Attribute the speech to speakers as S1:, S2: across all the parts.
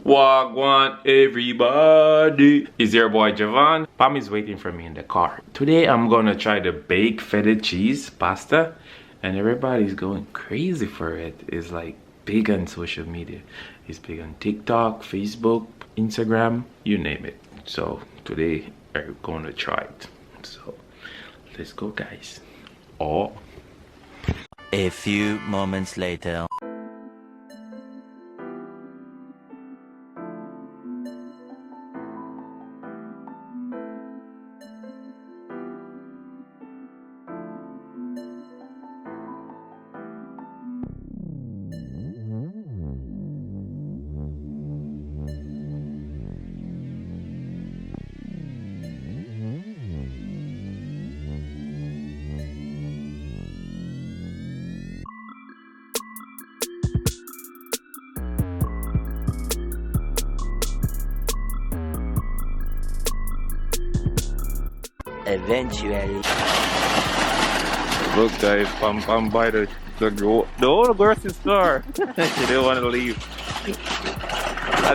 S1: Wagwan everybody, it's your boy Javon. Pam is waiting for me in the car. Today I'm gonna try the baked feta cheese pasta and everybody's going crazy for it. It's like big on social media. It's big on TikTok, Facebook, Instagram, you name it. So today we're gonna try it. So let's go guys. Oh.
S2: A few moments later. Eventually.
S1: Look guys, Pam by the whole grocery store. She didn't want to leave. I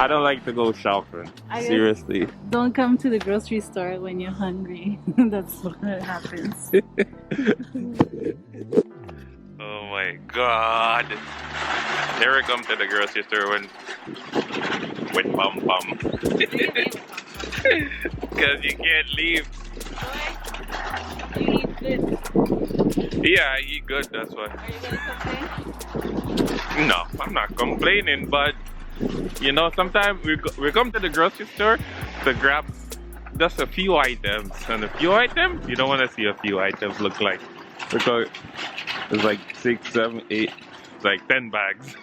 S1: don't like to go shopping. Seriously.
S3: Don't come to the grocery store when you're hungry. That's what happens.
S1: Oh my god. Never come to the grocery store with Pam. Because you can't leave.
S3: You eat good.
S1: Yeah, I eat good, that's why.
S3: Are you gonna complain?
S1: No, I'm not complaining, but you know, sometimes we come to the grocery store to grab just a few items, and a few items you don't want to see a few items look like, because it's like 6, 7, 8, it's like 10 bags.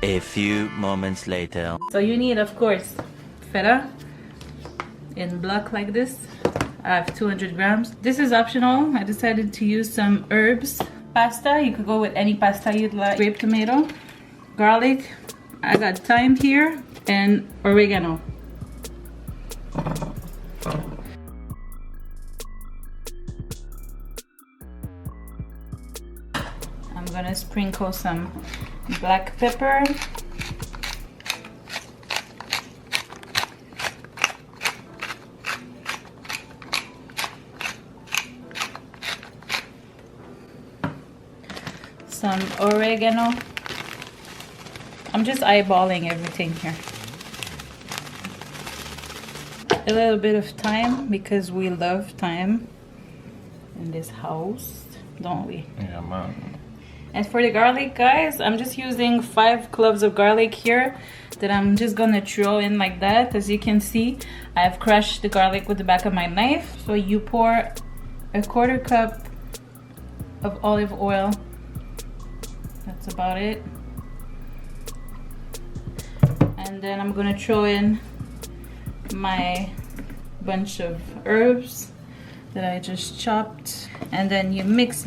S2: A few moments later.
S3: So you need, of course, feta in block like this. I have 200 grams. This is optional. I decided to use some herbs. Pasta, you could go with any pasta you'd like. Grape tomato, garlic. I got thyme here and oregano. I'm gonna sprinkle some black pepper. Some oregano. I'm just eyeballing everything here. A little bit of thyme, because we love thyme in this house, don't we?
S1: Yeah, man.
S3: And for the garlic, guys, I'm just using 5 cloves of garlic here that I'm just gonna throw in like that. As you can see, I have crushed the garlic with the back of my knife. So you pour a 1/4 cup of olive oil. That's about it. And then I'm gonna throw in my bunch of herbs that I just chopped. And then you mix.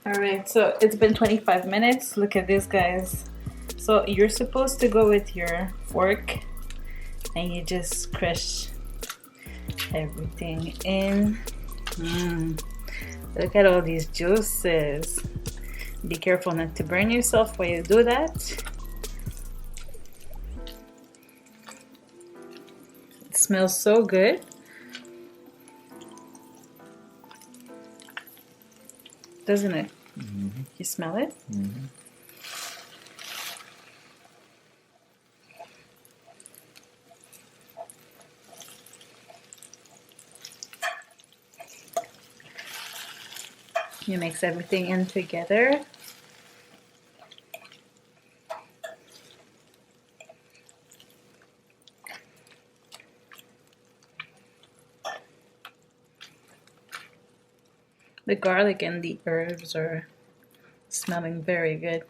S3: Alright, so it's been 25 minutes. Look at this, guys. So you're supposed to go with your fork and you just crush everything in. Look at all these juices. Be careful not to burn yourself while you do that. It smells so good. Doesn't it? Mm-hmm. You smell it? Mm-hmm. You mix everything in together. The garlic and the herbs are smelling very good.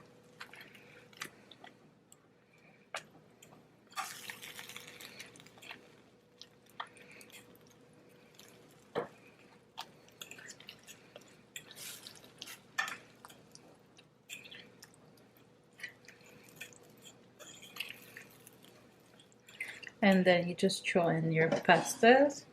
S3: And then you just throw in your pastas.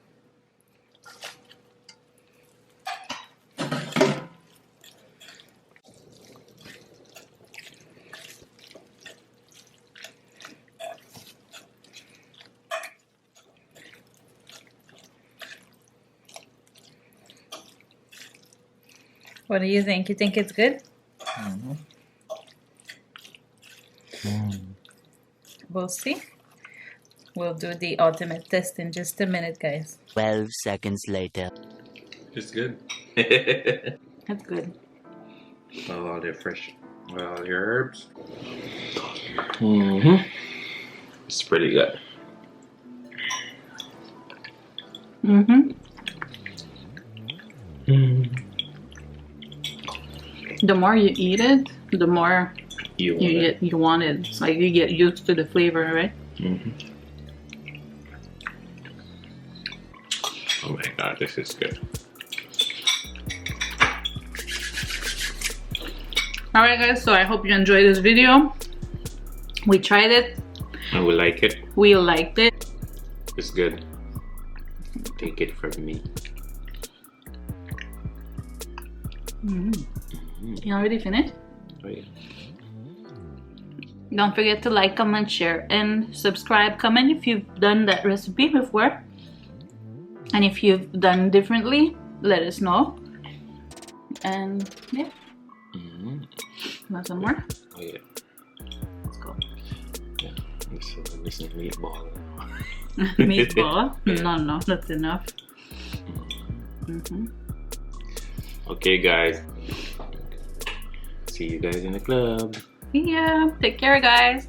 S3: What do you think? You think it's good?
S1: Mm-hmm.
S3: We'll see. We'll do the ultimate test in just a minute, guys.
S2: 12 seconds later.
S1: It's good.
S3: That's good.
S1: All the fresh, all the herbs. Mm-hmm. It's pretty good.
S3: Mm-hmm. The more you eat it, the more you want it. It's like you get used to the flavor, right?
S1: Mm-hmm. Oh my god, this is good.
S3: Alright guys, so I hope you enjoyed this video. We tried it.
S1: And we like it.
S3: We liked it.
S1: It's good. Take it from me.
S3: You already finished?
S1: Oh yeah.
S3: Don't forget to like, comment, share, and subscribe. Comment if you've done that recipe before. And if you've done differently, let us know. And yeah. Want some more?
S1: Oh yeah.
S3: Let's go.
S1: Yeah. This is meatball.
S3: Meatball? No, that's enough.
S1: Okay guys. See you guys in the club.
S3: See ya. Take care, guys.